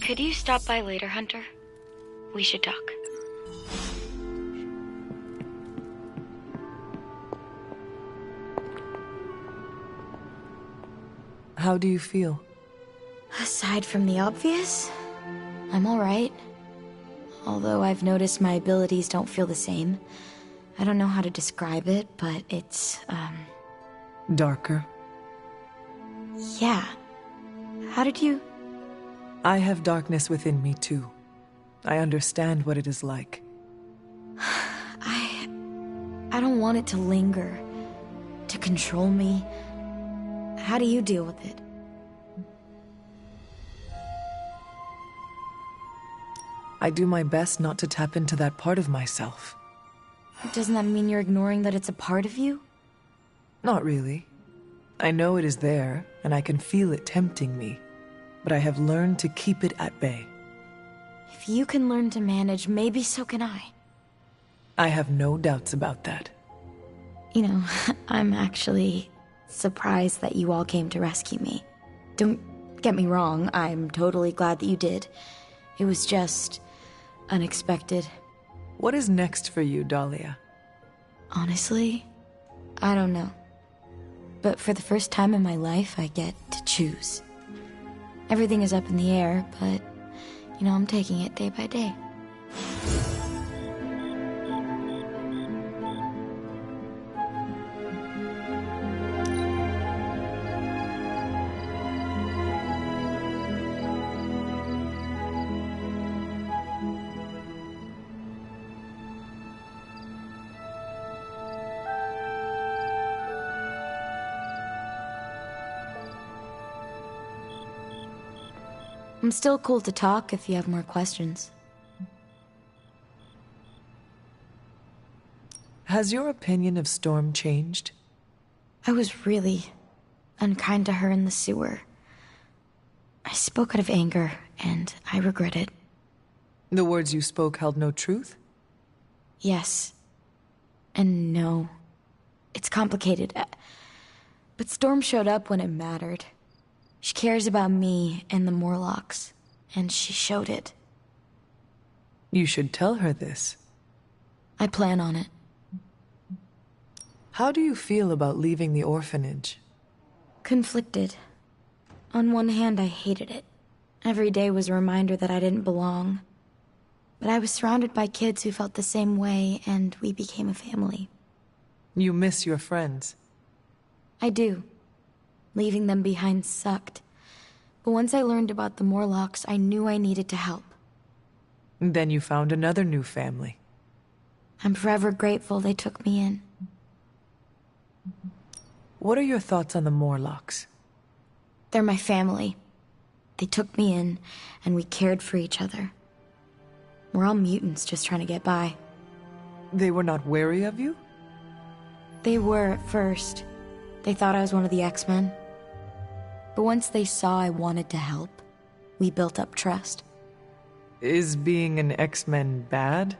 Could you stop by later, Hunter? We should talk. How do you feel? Aside from the obvious, I'm alright. Although I've noticed my abilities don't feel the same. I don't know how to describe it, but it's, Darker. yeah. How did you... I have darkness within me too. I understand what it is like. I don't want it to linger, to control me. How do you deal with it? I do my best not to tap into that part of myself. Doesn't that mean you're ignoring that it's a part of you? Not really. I know it is there, and I can feel it tempting me, but I have learned to keep it at bay. If you can learn to manage, maybe so can I. I have no doubts about that. You know, I'm actually surprised that you all came to rescue me. Don't get me wrong, I'm totally glad that you did. It was just unexpected. What is next for you, Dahlia? Honestly, I don't know. But for the first time in my life, I get to choose. Everything is up in the air, but, you know, I'm taking it day by day. I'm still cool to talk if you have more questions. Has your opinion of Storm changed? I was really unkind to her in the sewer. I spoke out of anger, and I regret it. The words you spoke held no truth? Yes. And no. It's complicated. But Storm showed up when it mattered. She cares about me and the Morlocks, and she showed it. You should tell her this. I plan on it. How do you feel about leaving the orphanage? Conflicted. On one hand, I hated it. Every day was a reminder that I didn't belong. But I was surrounded by kids who felt the same way, and we became a family. You miss your friends. I do. Leaving them behind sucked. But once I learned about the Morlocks, I knew I needed to help. Then you found another new family. I'm forever grateful they took me in. What are your thoughts on the Morlocks? They're my family. They took me in, and we cared for each other. We're all mutants just trying to get by. They were not wary of you? They were at first. They thought I was one of the X-Men. But once they saw I wanted to help, we built up trust. Is being an X-Men bad?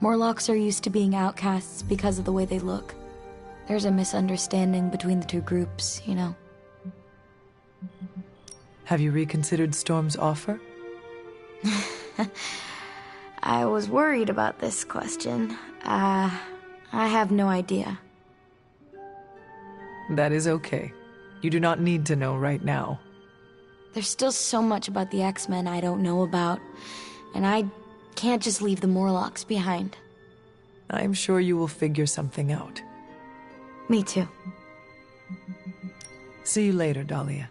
Morlocks are used to being outcasts because of the way they look. There's a misunderstanding between the two groups, you know. Have you reconsidered Storm's offer? I was worried about this question. I have no idea. That is okay. You do not need to know right now. There's still so much about the X-Men I don't know about, and I can't just leave the Morlocks behind. I am sure you will figure something out. Me too. See you later, Dahlia.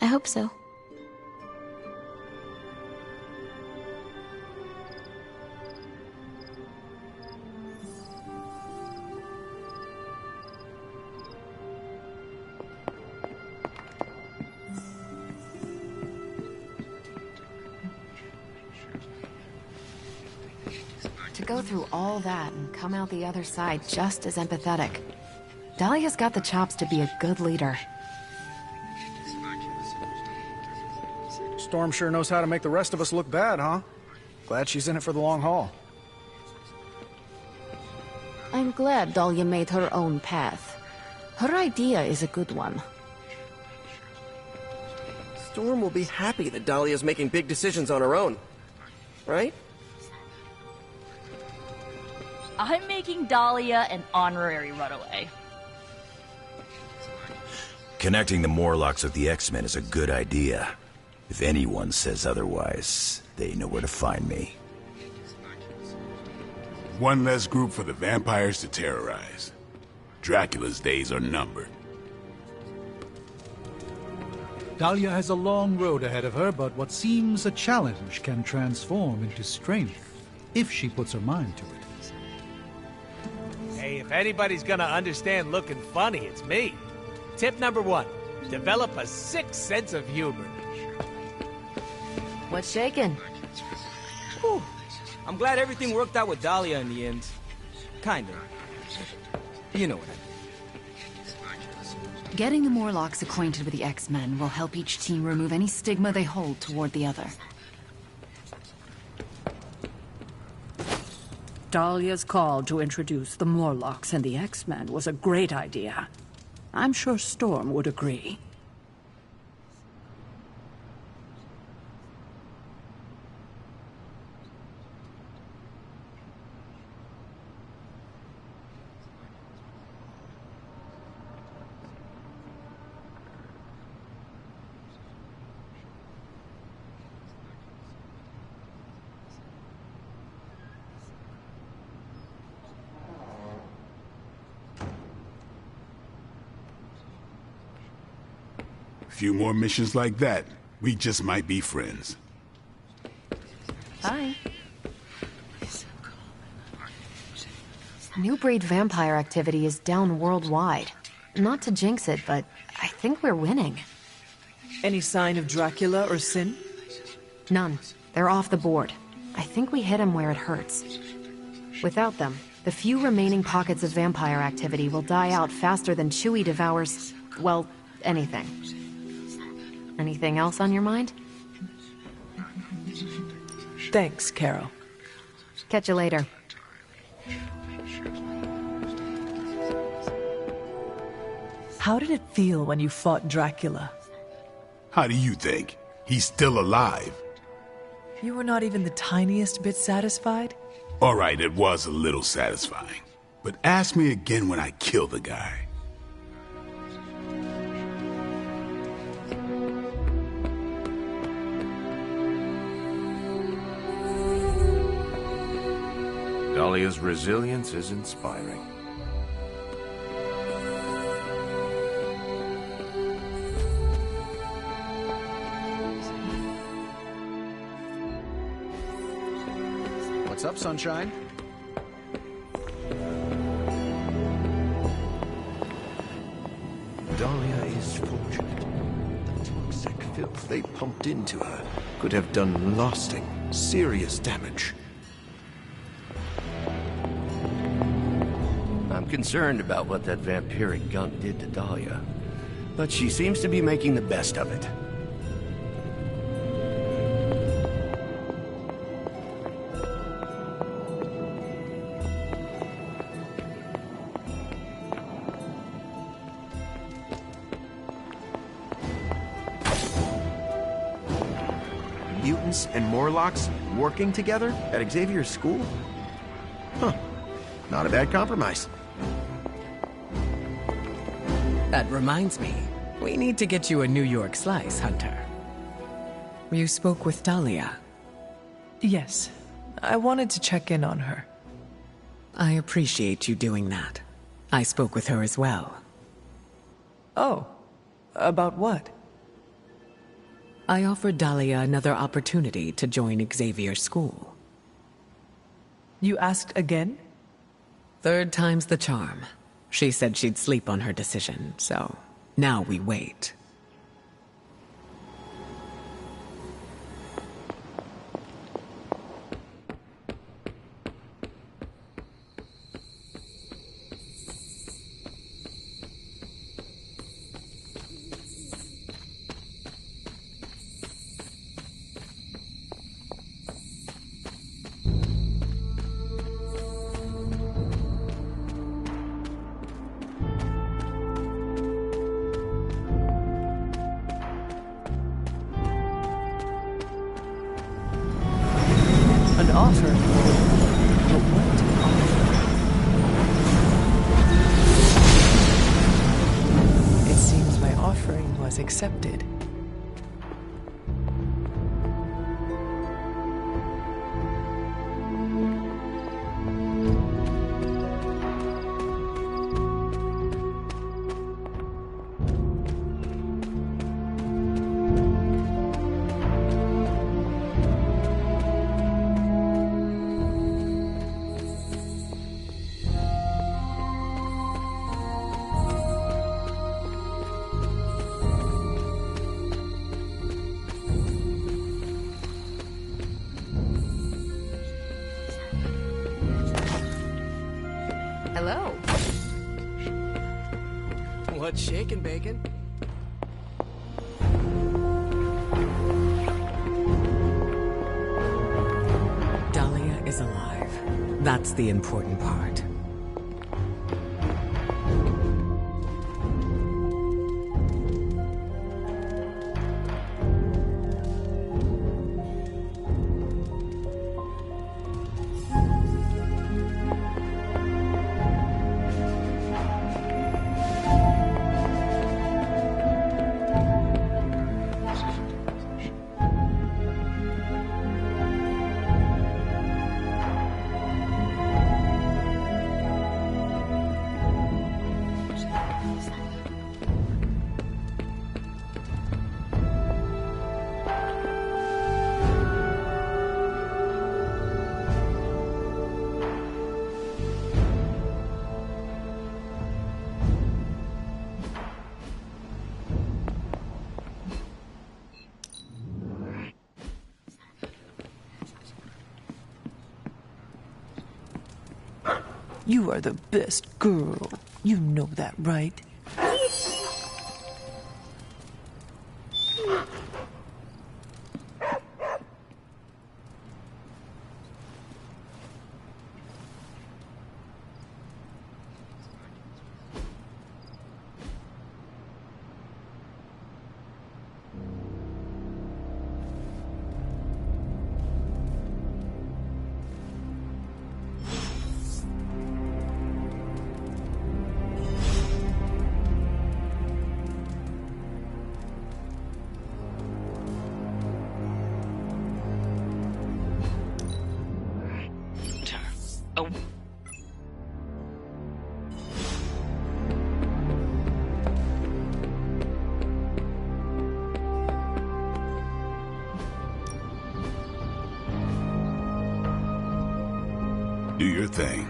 I hope so. To go through all that and come out the other side just as empathetic. Dahlia's got the chops to be a good leader. Storm sure knows how to make the rest of us look bad, huh? Glad she's in it for the long haul. I'm glad Dahlia made her own path. Her idea is a good one. Storm will be happy that Dahlia's making big decisions on her own. Right? I'm making Dahlia an honorary runaway. Connecting the Morlocks with the X-Men is a good idea. If anyone says otherwise, they know where to find me. One less group for the vampires to terrorize. Dracula's days are numbered. Dahlia has a long road ahead of her, but what seems a challenge can transform into strength, if she puts her mind to it. Hey, if anybody's gonna understand looking funny, it's me. Tip number 1, develop a sick sense of humor. What's shaking? Whew. I'm glad everything worked out with Dahlia in the end. Kinda. You know what I mean. Getting the Morlocks acquainted with the X-Men will help each team remove any stigma they hold toward the other. Dahlia's call to introduce the Morlocks and the X-Men was a great idea. I'm sure Storm would agree. Few more missions like that, we just might be friends. Hi. New breed vampire activity is down worldwide. Not to jinx it, but I think we're winning. Any sign of Dracula or Sin? None. They're off the board. I think we hit him where it hurts. Without them, the few remaining pockets of vampire activity will die out faster than Chewie devours, well, anything. Anything else on your mind? Thanks, Carol. Catch you later. How did it feel when you fought Dracula? How do you think? He's still alive. You were not even the tiniest bit satisfied? All right, it was a little satisfying. But ask me again when I kill the guy. Dahlia's resilience is inspiring. What's up, sunshine? Dahlia is fortunate. The toxic filth they pumped into her could have done lasting, serious damage. I'm concerned about what that vampiric gunk did to Dahlia, but she seems to be making the best of it. Mutants and Morlocks working together at Xavier's school? Huh. Not a bad compromise. That reminds me, we need to get you a New York slice, Hunter. You spoke with Dahlia. Yes. I wanted to check in on her. I appreciate you doing that. I spoke with her as well. Oh. About what? I offered Dahlia another opportunity to join Xavier's school. You asked again? Third time's the charm. She said she'd sleep on her decision, so now we wait. an offer. But what offer? It seems my offering was accepted. Hello. What's shaking, Bacon? Dahlia is alive. That's the important part. You are the best girl. You know that, right? Oh. Do your thing.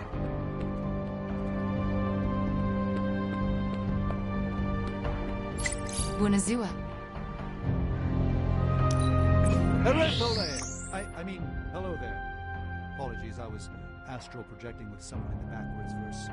Buonazua. I mean, hello there. Apologies, I was astral projecting with someone in the backwards verse.